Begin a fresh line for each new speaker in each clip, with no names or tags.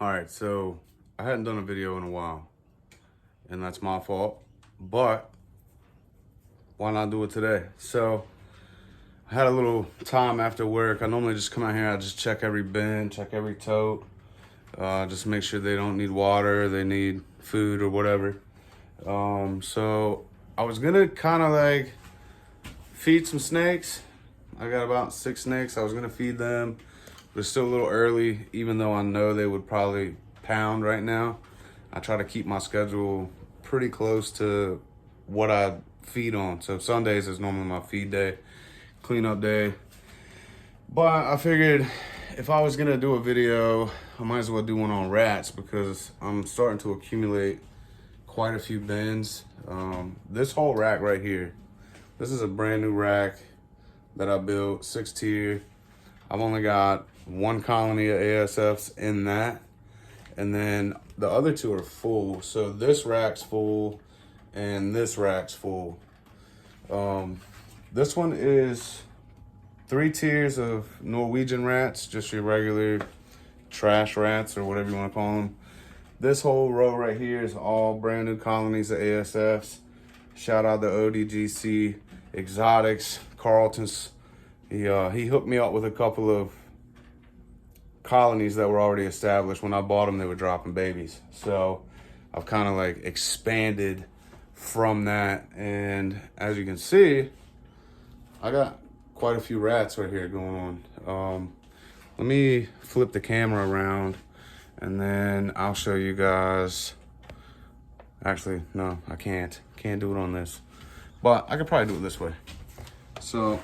All right, so I hadn't done a video in a while, and that's my fault, but why not do it today? So I had a little time after work. I normally just come out here, I just check every bin, check every tote, just make sure they don't need water, they need food or whatever. So I was gonna kind of like feed some snakes. I got about 6 snakes. I was gonna feed them, but it's still a little early, even though I know they would probably pound right now. I try to keep my schedule pretty close to what I feed on. So Sundays is normally my feed day, cleanup day. But I figured if I was gonna do a video, I might as well do one on rats because I'm starting to accumulate quite a few bins. This whole rack right here, this is a brand new rack that I built, 6 tier. I've only got 1 colony of ASFs in that. And then the other 2 are full. So this rack's full and this rack's full. This one is 3 tiers of Norwegian rats, just your regular trash rats or whatever you want to call them. This whole row right here is all brand new colonies of ASFs. Shout out to ODGC Exotics, Carlton's. He hooked me up with a couple of colonies that were already established. When I bought them, they were dropping babies. So I've kind of like expanded from that. And as you can see, I got quite a few rats right here going on. Let me flip the camera around and then I'll show you guys. Actually, no, I can't. Can't do it on this. But I could probably do it this way. So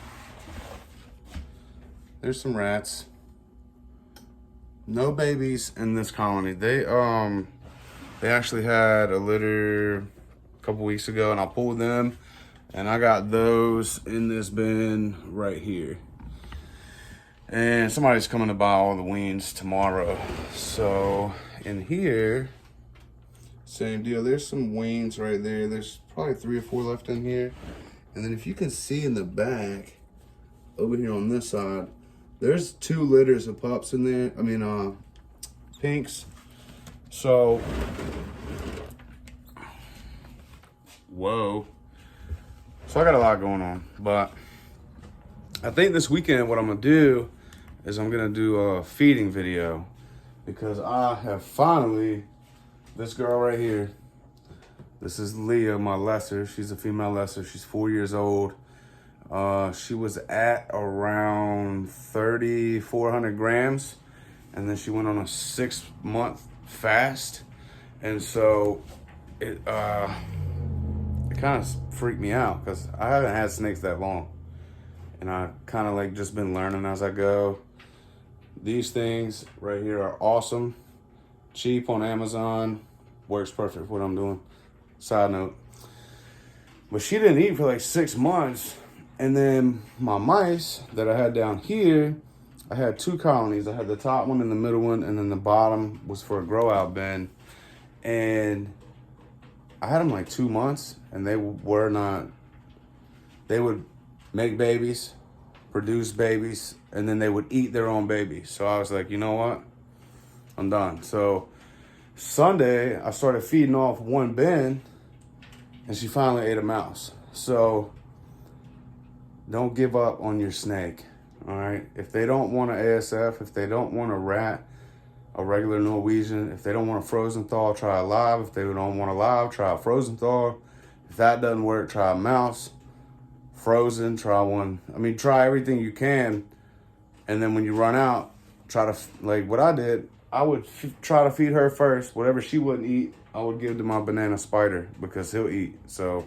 there's some rats. No babies in this colony. They actually had a litter a couple weeks ago and I pulled them and I got those in this bin right here. And somebody's coming to buy all the weans tomorrow. So in here, same deal. There's some weans right there. There's probably 3 or 4 left in here. And then if you can see in the back, over here on this side, there's 2 litters of pups in there. I mean, pinks. So, whoa. So I got a lot going on, but I think this weekend what I'm gonna do is I'm gonna do a feeding video because I have finally, this girl right here, this is Leah, my lesser. She's a female lesser. She's 4 years old. She was at around 3,400 grams, and then she went on a 6-month fast, and so it kind of freaked me out because I haven't had snakes that long, and I kind of like just been learning as I go. These things right here are awesome, cheap on Amazon, works perfect for what I'm doing. Side note, but she didn't eat for like 6 months. And then my mice that I had down here, I had 2 colonies. I had the top one and the middle one, and then the bottom was for a grow out bin. And I had them like 2 months, and they would make babies, produce babies, and then they would eat their own babies. So I was like, you know what? I'm done. So Sunday, I started feeding off 1 bin, and she finally ate a mouse. So don't give up on your snake, all right? If they don't want an ASF, if they don't want a rat, a regular Norwegian, if they don't want a frozen thaw, try a live. If they don't want a live, try a frozen thaw. If that doesn't work, try a mouse. Frozen, try one. I mean, try everything you can. And then when you run out, try to, like what I did, I would try to feed her first. Whatever she wouldn't eat, I would give to my banana spider because he'll eat. So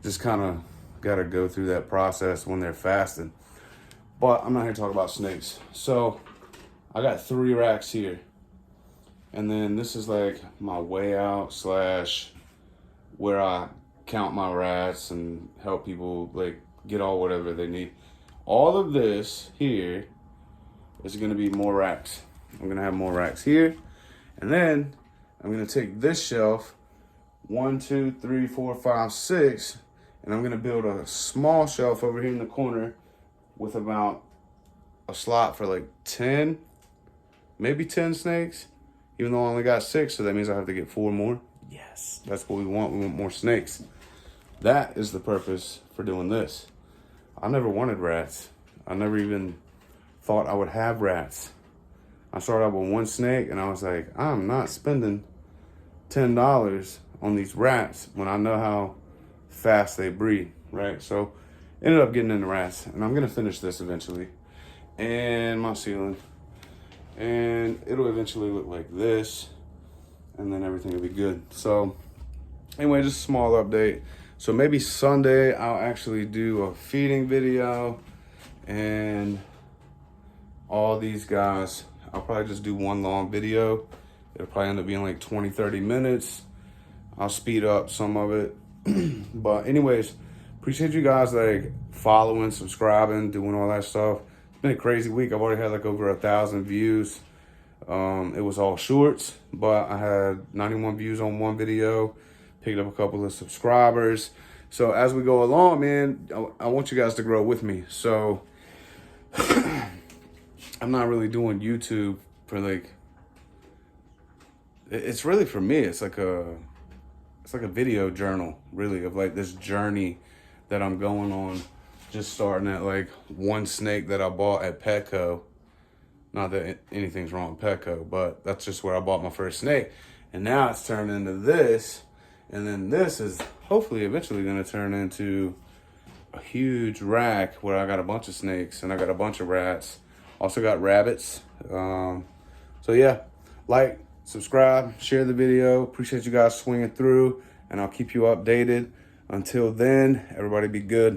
just kind of got to go through that process when they're fasting. But I'm not here to talk about snakes. So I got 3 racks here. And then this is like my way out / where I count my rats and help people like get all whatever they need. All of this here is going to be more racks. I'm going to have more racks here. And then I'm going to take this shelf, 1, 2, 3, 4, 5, 6, and I'm gonna build a small shelf over here in the corner with about a slot for like 10, maybe 10 snakes. even though I only got 6, so that means I have to get 4 more. Yes, that's what we want. We want more snakes. That is the purpose for doing this. I never wanted rats. I never even thought I would have rats. I started out with 1 snake, and I was like, I'm not spending $10 on these rats when I know how fast they breed, right? So ended up getting into rats, and I'm gonna finish this eventually. And my ceiling. And it'll eventually look like this, and then everything will be good. So anyway, just a small update. So maybe Sunday I'll actually do a feeding video, and all these guys, I'll probably just do one long video. It'll probably end up being like 20-30 minutes. I'll speed up some of it. But anyways, appreciate you guys like following, subscribing, doing all that stuff. It's been a crazy week. I've already had like over 1,000 views. It was all shorts, but I had 91 views on one video, picked up a couple of subscribers. So as we go along, man, I want you guys to grow with me. So I'm not really doing YouTube for like, it's really for me. It's like a video journal, really, of like this journey that I'm going on. Just starting at like 1 snake that I bought at Petco. Not that anything's wrong with Petco, but that's just where I bought my first snake. And now it's turned into this. And then this is hopefully eventually gonna turn into a huge rack where I got a bunch of snakes and I got a bunch of rats. Also got rabbits. So yeah, like, subscribe, share the video. Appreciate you guys swinging through, and I'll keep you updated. Until then, everybody be good.